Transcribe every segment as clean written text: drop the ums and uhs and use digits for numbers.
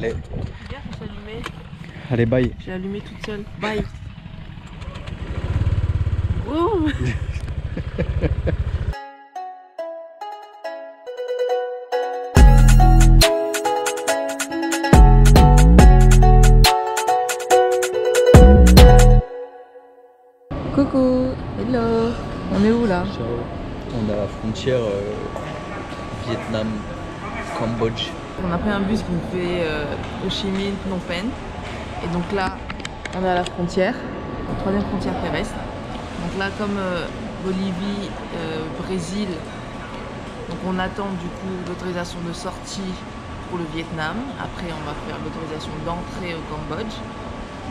Allez. Bien, je suis allumée. Allez, bye. J'ai allumé toute seule. Bye. Ouh. Coucou, hello. On est où là? Ciao. On est à la frontière Vietnam-Cambodge. On a pris un bus qui nous fait Ho Chi Minh, Phnom Penh. Et donc là, on est à la frontière, la troisième frontière terrestre. Donc là, comme Bolivie, Brésil, donc on attend du coup l'autorisation de sortie pour le Vietnam. Après, on va faire l'autorisation d'entrée au Cambodge.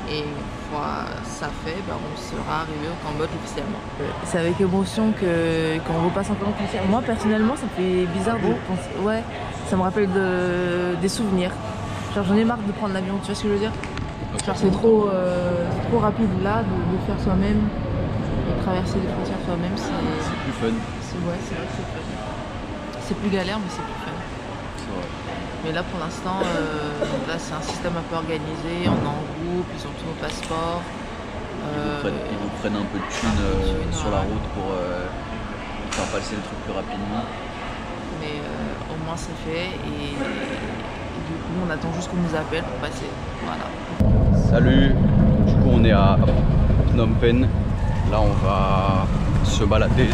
Et une fois ça fait, ben, on sera arrivé au Cambodge officiellement. C'est avec émotion qu'on repasse encore en frontière. Moi personnellement, ça me fait bizarre de penser. Ouais, ça me rappelle des souvenirs. Genre j'en ai marre de prendre l'avion, tu vois ce que je veux dire? Genre c'est trop rapide là de faire soi-même et traverser les frontières soi-même. C'est plus fun. Ouais, c'est vrai que c'est fun. C'est plus galère, mais c'est plus fun. C'est vrai. Mais là pour l'instant, là c'est un système un peu organisé, on est en groupe, ils ont tous nos passeports. Ils vous prennent un peu de thunes sur la route pour faire passer le truc plus rapidement. Mais au moins c'est fait et du coup on attend juste qu'on nous appelle pour passer. Voilà. Salut, du coup on est à Phnom Penh. Là on va se balader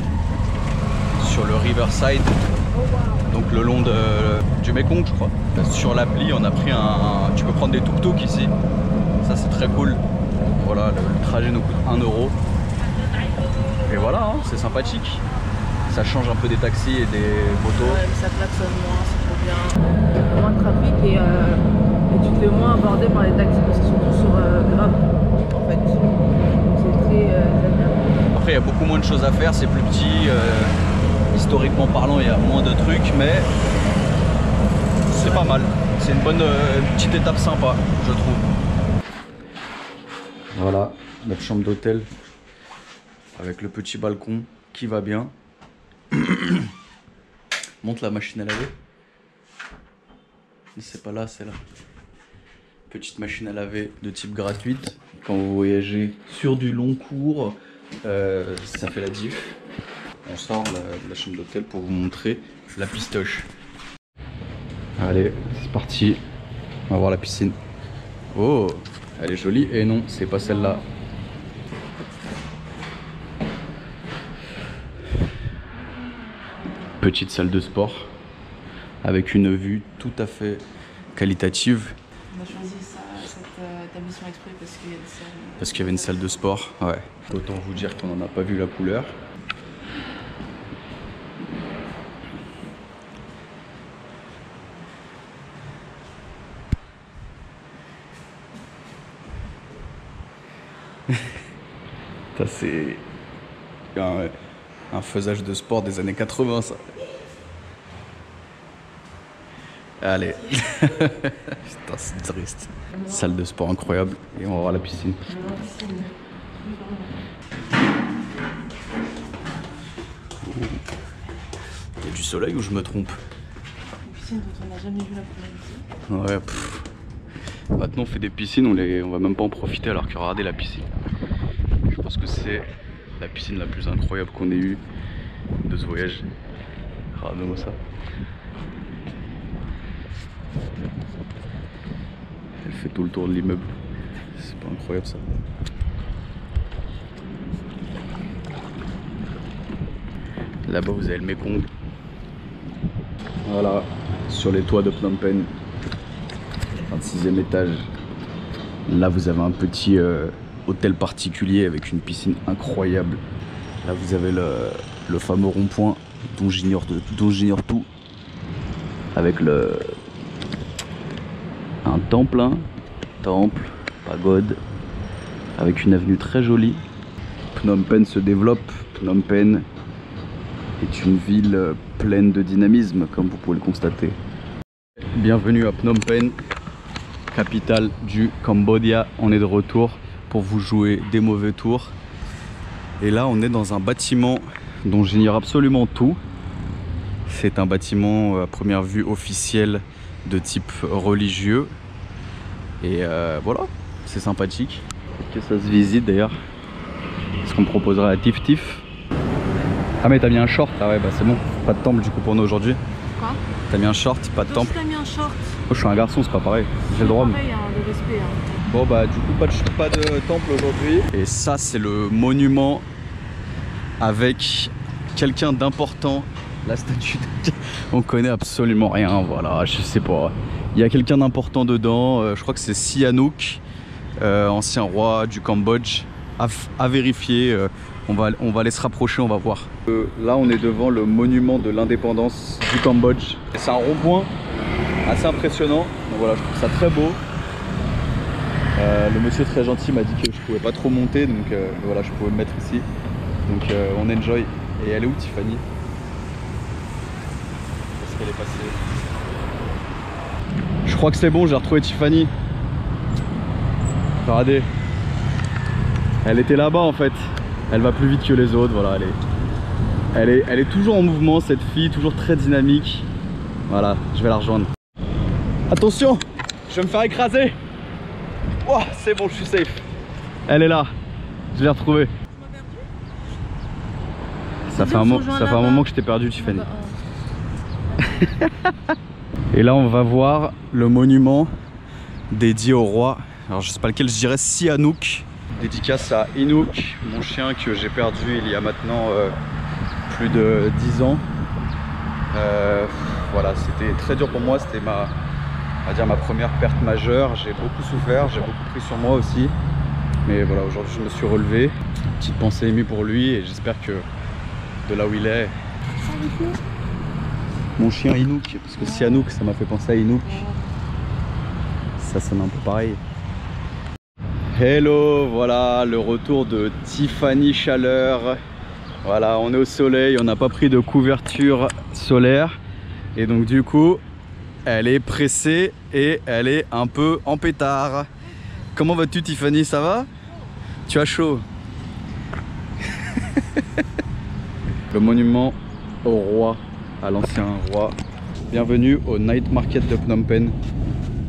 sur le Riverside. Donc le long du Mekong je crois. Sur l'appli on a pris tu peux prendre des tuk-tuk ici. Ça c'est très cool. Voilà, le trajet nous coûte 1 €. Et voilà, hein, c'est sympathique. Ça change un peu des taxis et des motos. Ouais, mais ça klaxonne moins, c'est trop bien. Moins de trafic et tu te fais moins aborder par les taxis parce qu'ils sont tous sur Grab en fait. C'est très agréable. Après il y a beaucoup moins de choses à faire, c'est plus petit. Historiquement parlant, il y a moins de trucs, mais c'est pas mal. C'est une bonne petite étape sympa, je trouve. Voilà, notre chambre d'hôtel avec le petit balcon qui va bien. Monte la machine à laver. C'est pas là, c'est là. Petite machine à laver de type gratuite. Quand vous voyagez sur du long cours, ça fait la diff. On sort de la chambre d'hôtel pour vous montrer la pistoche. Allez, c'est parti. On va voir la piscine. Oh, elle est jolie. Et non, c'est pas celle-là. Petite salle de sport avec une vue tout à fait qualitative. On a choisi cet établissement exprès parce qu'il y a des salles. Parce qu'il y avait une salle de sport, ouais. Autant vous dire qu'on n'en a pas vu la couleur. Ça c'est un faisage de sport des années 80 ça. Allez. Putain c'est triste. Salle de sport incroyable et on va voir la piscine. Il y a du soleil ou je me trompe? Une piscine dont on n'a jamais vu la couleur ici. Ouais. Maintenant on fait des piscines, on va même pas en profiter alors que regardez la piscine. Je pense que c'est la piscine la plus incroyable qu'on ait eue de ce voyage. Regardez-moi ça. Elle fait tout le tour de l'immeuble. C'est pas incroyable ça. Là-bas vous avez le Mekong. Voilà, sur les toits de Phnom Penh. 26e étage. Là vous avez un petit hôtel particulier avec une piscine incroyable. Là vous avez le fameux rond-point dont j'ignore tout. Avec un temple, pagode, avec une avenue très jolie. Phnom Penh se développe. Phnom Penh est une ville pleine de dynamisme comme vous pouvez le constater. Bienvenue à Phnom Penh, capitale du Cambodia. On est de retour pour vous jouer des mauvais tours. Et là on est dans un bâtiment dont j'ignore absolument tout. C'est un bâtiment à première vue officiel de type religieux. Et voilà, c'est sympathique. Que ça se visite d'ailleurs. Est-ce qu'on me proposerait à Tif Tif? Ah mais t'as mis un short, ah ouais bah c'est bon, pas de temple du coup pour nous aujourd'hui. Quoi? T'as mis un short, pas de temple. T'as mis un short. Moi je suis un garçon, c'est pas pareil, j'ai le droit. Pareil, hein, de respect. Hein. Bon bah du coup pas de temple aujourd'hui. Et ça c'est le monument avec quelqu'un d'important. La statue de... On connaît absolument rien, voilà, je sais pas. Il y a quelqu'un d'important dedans, je crois que c'est Sihanouk, ancien roi du Cambodge. À vérifier, on va aller se rapprocher, on va voir. Là on est devant le monument de l'indépendance du Cambodge. C'est un rond-point assez impressionnant, donc voilà, je trouve ça très beau. Le monsieur très gentil m'a dit que je pouvais pas trop monter, donc voilà, je pouvais me mettre ici. Donc on enjoy. Et elle est où Tiffany? Est-ce qu'elle est passée? Je crois que c'est bon, j'ai retrouvé Tiffany. Regardez. Elle était là-bas en fait. Elle va plus vite que les autres, voilà, elle est toujours en mouvement cette fille, toujours très dynamique. Voilà, je vais la rejoindre. Attention, je vais me faire écraser. Oh, c'est bon, je suis safe. Elle est là, je l'ai retrouvée. Ça fait un moment que je t'ai perdu Tiffany. Et là on va voir le monument dédié au roi. Alors je sais pas lequel je dirais, Sihanouk. Dédicace à Inouk, mon chien que j'ai perdu il y a maintenant plus de 10 ans. Voilà, c'était très dur pour moi, c'était ma première perte majeure. J'ai beaucoup souffert, j'ai beaucoup pris sur moi aussi. Mais voilà, aujourd'hui je me suis relevé. Petite pensée émue pour lui et j'espère que de là où il est... Mon chien Inouk, parce que Sihanouk ça m'a fait penser à Inouk. Ça sonne un peu pareil. Hello, voilà le retour de Tiffany Chaleur. Voilà, on est au soleil, on n'a pas pris de couverture solaire. Et donc du coup, elle est pressée et elle est un peu en pétard. Comment vas-tu Tiffany, ça va? Tu as chaud? Le monument au roi, à l'ancien roi. Bienvenue au Night Market de Phnom Penh.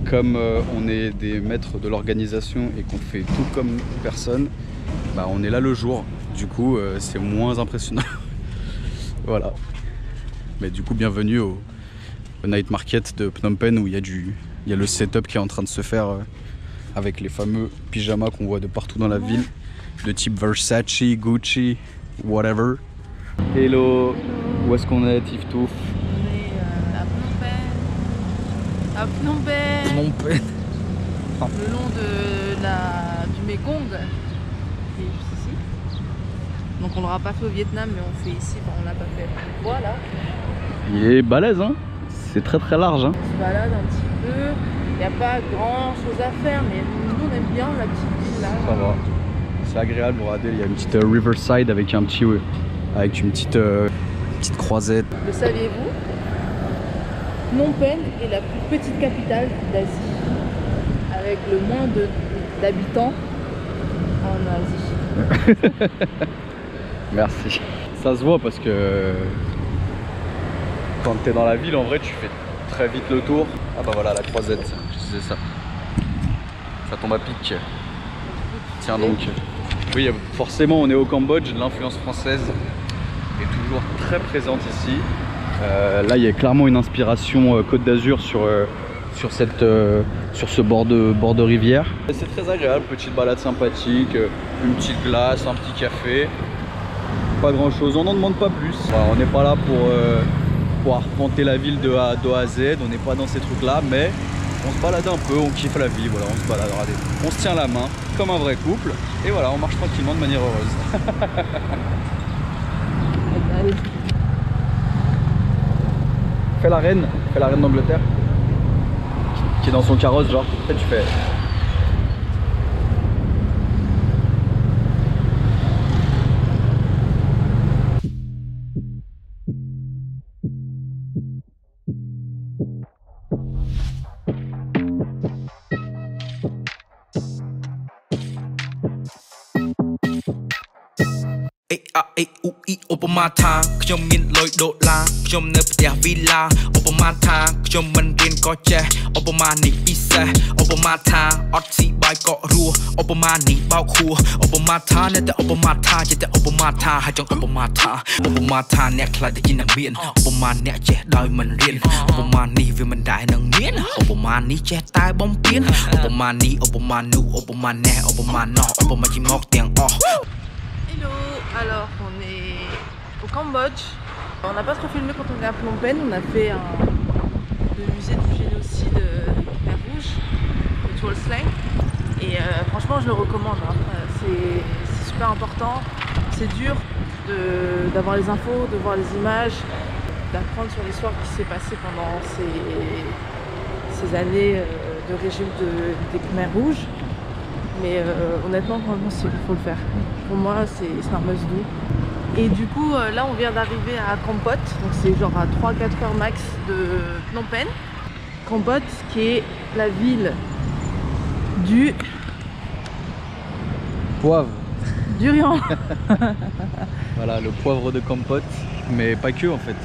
Comme on est des maîtres de l'organisation et qu'on fait tout comme personne, bah on est là le jour, du coup c'est moins impressionnant. Voilà. Mais du coup bienvenue au Night Market de Phnom Penh où il y a le setup qui est en train de se faire avec les fameux pyjamas qu'on voit de partout dans la ville, de type Versace, Gucci, whatever. Hello, où est-ce qu'on est Tiftouf? À Phnom Penh. Phnom Penh. Le long du Mekong, qui est juste ici. Donc on l'aura pas fait au Vietnam, mais on fait ici, on l'a pas fait. Voilà. Il est balèze, hein. C'est très très large. Hein. On se balade un petit peu. Il n'y a pas grand chose à faire, mais nous on aime bien la petite ville là. Ça va. C'est agréable, regardez, il y a une petite riverside avec une petite croisette. Le saviez-vous? Phnom Penh est la plus petite capitale d'Asie, avec le moins d'habitants en Asie. Merci. Ça se voit parce que quand tu es dans la ville, en vrai, tu fais très vite le tour. Ah bah voilà, la croisette, je disais ça. Ça tombe à pic. Tiens donc. Oui, forcément, on est au Cambodge, l'influence française est toujours très présente ici. Là, il y a clairement une inspiration Côte d'Azur sur ce bord de rivière. C'est très agréable, petite balade sympathique, une petite glace, un petit café. Pas grand chose, on n'en demande pas plus. Voilà, on n'est pas là pour arpenter la ville de A à Z, on n'est pas dans ces trucs là, mais on se balade un peu, on kiffe la vie, voilà, on se balade, regardez. On se tient la main comme un vrai couple et voilà, on marche tranquillement de manière heureuse. Fais la reine d'Angleterre qui est dans son carrosse, genre, tu fais. ឧបមាថាខ្ញុំមានលុយដុល្លារខ្ញុំនៅផ្ទះវីឡាឧបមាថាខ្ញុំមិនរៀនក៏ចេះឧបមានេះពិសេសឧបមាថាអត់ស៊ីបាយក៏រស់ឧបមានេះបោកហួរឧបមាថានៅតែឧបមាថាចេះតែឧបមាថាហើយចង់ឧបមាថាអ្នកខ្លាចតែជាអ្នកមានឧបមាអ្នកចេះដោយមិនរៀនឧបមានេះវាមិនដែរនឹងមានឧបមានេះចេះតែបំពេញឧបមានេះឧបមានោះឧបមានេះឧបមានោះឧបមាជាមកទាំងអស់ Hello, alors on est au Cambodge. On n'a pas trop filmé quand on est à Phnom Penh, on a fait le musée du génocide Khmer Rouge, le Tuol Sleng. Et franchement je le recommande, hein. C'est super important, c'est dur d'avoir les infos, de voir les images, d'apprendre sur l'histoire qui s'est passée pendant ces années de régime des Khmer Rouges. Mais honnêtement, il faut le faire. Pour moi, c'est un must-do. Et du coup, là, on vient d'arriver à Kampot. Donc c'est genre à 3-4 heures max de Phnom Penh. Kampot, qui est la ville du... Poivre. Durian. Voilà, le poivre de Kampot, mais pas que en fait.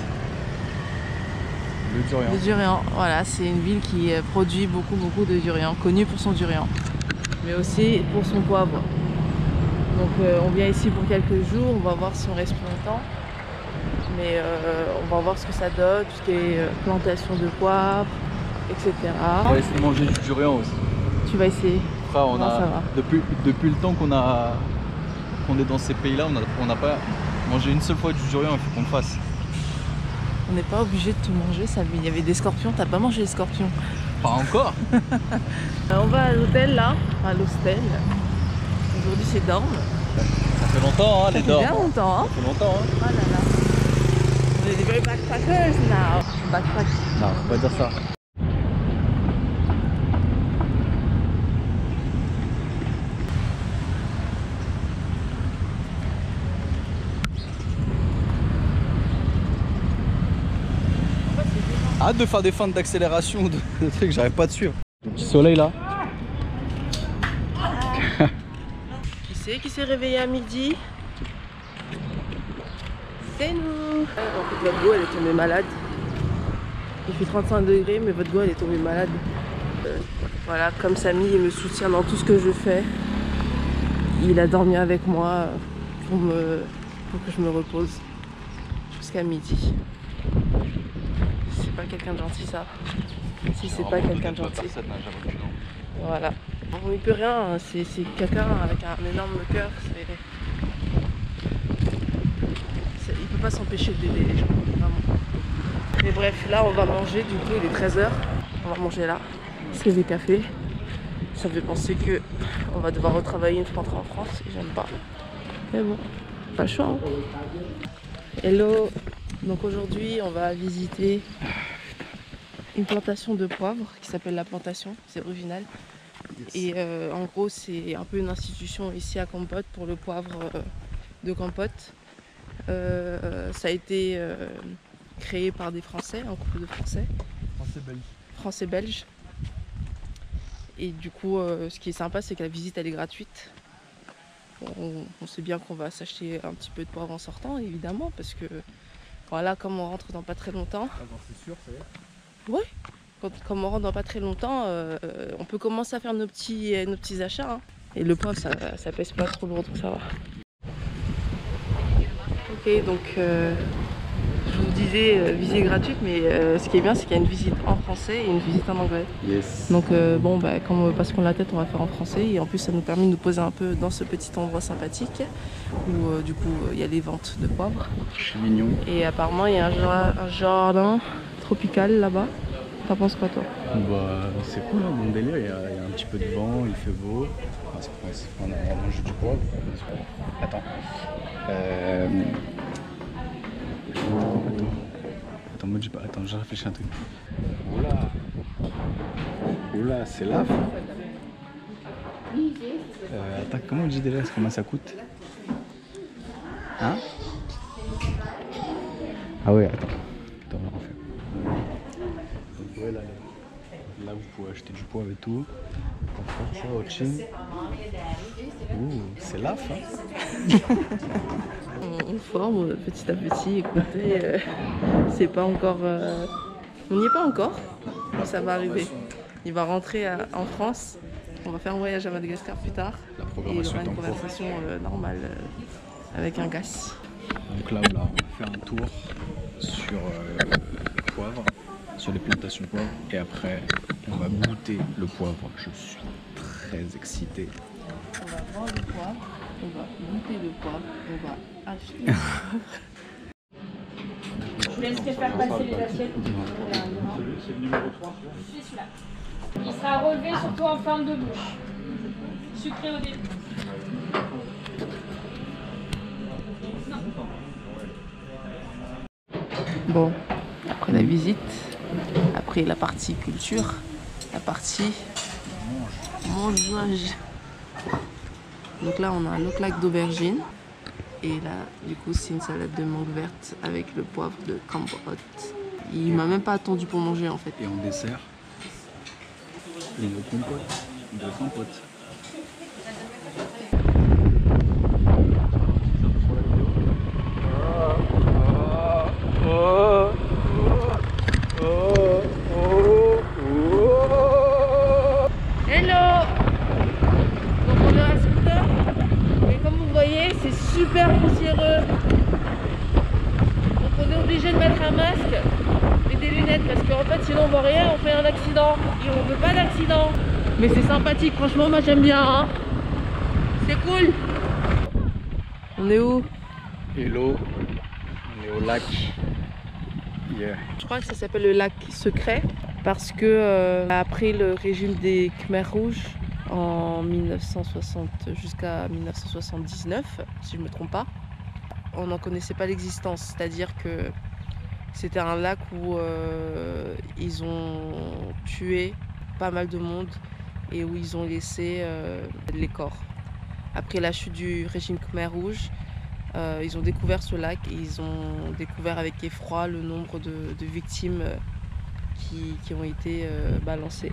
Le durian. Le durian, voilà, c'est une ville qui produit beaucoup de durian, connue pour son durian, mais aussi pour son poivre. Donc on vient ici pour quelques jours, on va voir si on reste plus longtemps, mais on va voir ce que ça donne, tout ce qui est plantation de poivre, etc. On va essayer de manger du durian aussi. Tu vas essayer. Enfin, Ça va. Depuis le temps qu'on est dans ces pays-là, on n'a pas mangé une seule fois du durian, il faut qu'on le fasse. On n'est pas obligé de tout manger, ça. Il y avait des scorpions, t'as pas mangé les scorpions? Pas encore. On va à l'hôtel là, à l'hostel. Aujourd'hui c'est dorme. Ça fait longtemps, hein, les dormes. Ça fait bien longtemps, hein. Ça fait longtemps, hein. Oh là là. On est des very backpackers now. Backpack. Non, faut pas dire ça. Hâte de faire des feintes d'accélération ou de trucs, j'arrive pas à te suivre. Le petit soleil là. Qui s'est réveillé à midi? C'est nous. En fait, votre go elle est tombée malade. Il fait 35 degrés, mais votre go elle est tombée malade. Voilà, comme Samy il me soutient dans tout ce que je fais. Il a dormi avec moi pour que je me repose jusqu'à midi. C'est pas quelqu'un de gentil ça. Si c'est pas quelqu'un de gentil. Voilà. On n'y peut rien, c'est quelqu'un avec un énorme cœur. Il peut pas s'empêcher d'aider les gens, vraiment. Mais bref, là on va manger, du coup il est 13h. On va manger là. C'est des cafés. Ça me fait penser que on va devoir retravailler une fois rentrer en France et j'aime pas. Mais bon, pas le choix. Hein. Hello. Donc aujourd'hui on va visiter une plantation de poivre qui s'appelle la plantation, c'est original. Et en gros c'est un peu une institution ici à Kampot pour le poivre de Kampot. Ça a été créé par des Français, un couple de Français. Français-belges. Et du coup ce qui est sympa c'est que la visite elle est gratuite. On sait bien qu'on va s'acheter un petit peu de poivre en sortant évidemment parce que voilà, comme on rentre dans pas très longtemps. Ah bon, c'est sûr, ça y est. Ouais, comme on rentre dans pas très longtemps, on peut commencer à faire nos petits achats. Hein. Et le poivre, ça pèse pas trop lourd, donc ça va. Ok, donc je vous disais visite gratuite, mais ce qui est bien, c'est qu'il y a une visite en français et une visite en anglais. Yes. Donc bon, bah, comme on veut pas se prendre la tête, on va faire en français. Et en plus, ça nous permet de nous poser un peu dans ce petit endroit sympathique où du coup, il y a les ventes de poivre. C'est mignon. Et apparemment, il y a un jardin tropical là-bas. T'en penses quoi toi? Bah, c'est cool, hein, bon délire, il y a un petit peu de vent, il fait beau. Enfin, on a mangé du poivre. Attends. Attends, j'ai réfléchi à un truc. Oula. Oula, c'est là. Attends, comment on dit déjà combien ça coûte? Hein? Ah ouais, attends. Attends, on va refaire. Donc ouais, là où pouvez acheter du poivre et tout. Comme ça, au Chine. Ouh, c'est laf, hein. On forme petit à petit, écoutez, c'est pas encore... on n'y est pas encore, mais ça va arriver. Il va rentrer en France, on va faire un voyage à Madagascar plus tard. Et il aura une conversation normale avec un gars. Donc là, voilà, on va faire un tour sur le poivre, sur les plantations de poivre. Et après, on va goûter le poivre. Je suis très excité. On va voir le poivre, on va goûter le poivre, on va acheter le poivre. Je vous laisserai faire passer les assiettes. C'est le numéro 3, celui-là. Il sera relevé surtout en forme de bouche. Sucré au début. Bon, après la visite, après la partie culture, la partie mangeage. Donc là, on a un loklac d'aubergine. Et là, du coup, c'est une salade de mangue verte avec le poivre de Cambodge. Il m'a même pas attendu pour manger en fait. Et en dessert, une compote de compote. Hello! Donc on est à scooter et comme vous voyez c'est super poussiéreux. Donc on est obligé de mettre un masque et des lunettes parce qu'en fait sinon on voit rien, on fait un accident et on veut pas d'accident. Mais c'est sympathique, franchement moi j'aime bien hein. C'est cool. On est où? Hello, on est au lac. Yeah. Je crois que ça s'appelle le lac secret parce que après le régime des Khmers rouges en 1960 jusqu'à 1979, si je ne me trompe pas, on n'en connaissait pas l'existence. C'est-à-dire que c'était un lac où ils ont tué pas mal de monde et où ils ont laissé les corps. Après la chute du régime Khmer rouge, ils ont découvert ce lac et ils ont découvert avec effroi le nombre de victimes qui ont été balancées,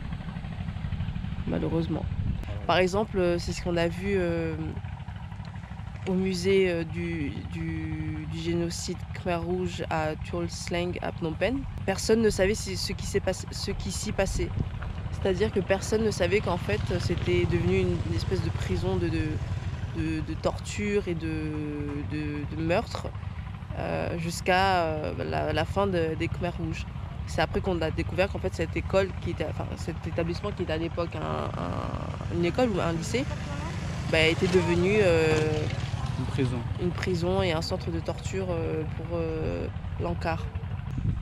malheureusement. Par exemple, c'est ce qu'on a vu au musée du génocide Khmer rouge à Tuol Sleng à Phnom Penh. Personne ne savait ce qui s'y passait. C'est-à-dire que personne ne savait qu'en fait c'était devenu une espèce de prison de torture et de meurtre jusqu'à la fin des Khmers rouges. C'est après qu'on a découvert qu'en fait cette école, cet établissement qui était à l'époque une école ou un lycée, était devenu une prison et un centre de torture pour l'Ankar.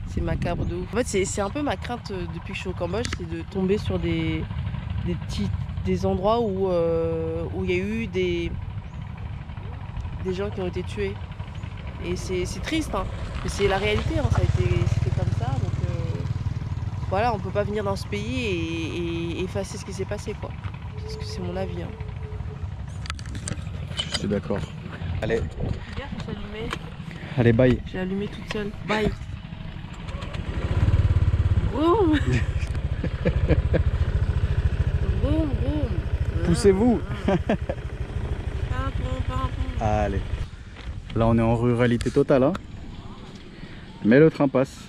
C'est macabre de ouf. En fait c'est un peu ma crainte depuis que je suis au Cambodge, c'est de tomber sur des endroits où il y a eu des gens qui ont été tués. Et c'est triste, hein. Mais c'est la réalité, hein. C'était comme ça. Donc voilà, on peut pas venir dans ce pays et effacer ce qui s'est passé, quoi. Parce que c'est mon avis. Hein. Je suis d'accord. Allez. Bien, je suis allumée. Allez, bye. J'ai allumé toute seule. Bye. Boum. Boum, boum. Poussez-vous. Allez. Là on est en ruralité totale hein. Mais le train passe.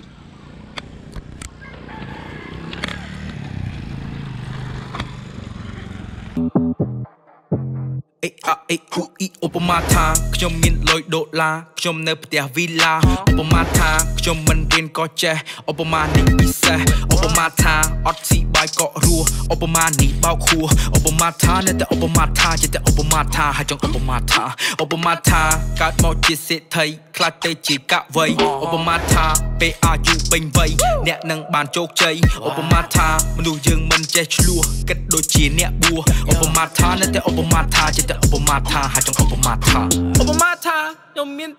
ឧបមាថាខ្ញុំមានលុយដុល្លារខ្ញុំនៅផ្ទះវីឡាឧបមាថាខ្ញុំមិនរៀនក៏ចេះឧបមានេះពិសេសឧបមាថាអត់ស៊ីបាយក៏រស់ឧបមានេះបោកហួរឧបមាថានៅតែឧបមាថាចេះតែឧបមាថាហើយចង់ឧបមាថាកើតមកជាសេដ្ឋីខ្លាចទៅជាកវីឧបមាថាពេលអាយុពេញវ័យអ្នកនឹងបានជោគជ័យឧបមាថាមនុស្សយើងមិនចេះឆ្លោះគិតដូចជាអ្នកបួសឧបមាថានៅតែឧបមាថាចេះតែឧបមាថាហើយចង់ឧបមាថាខ្ញុំមាន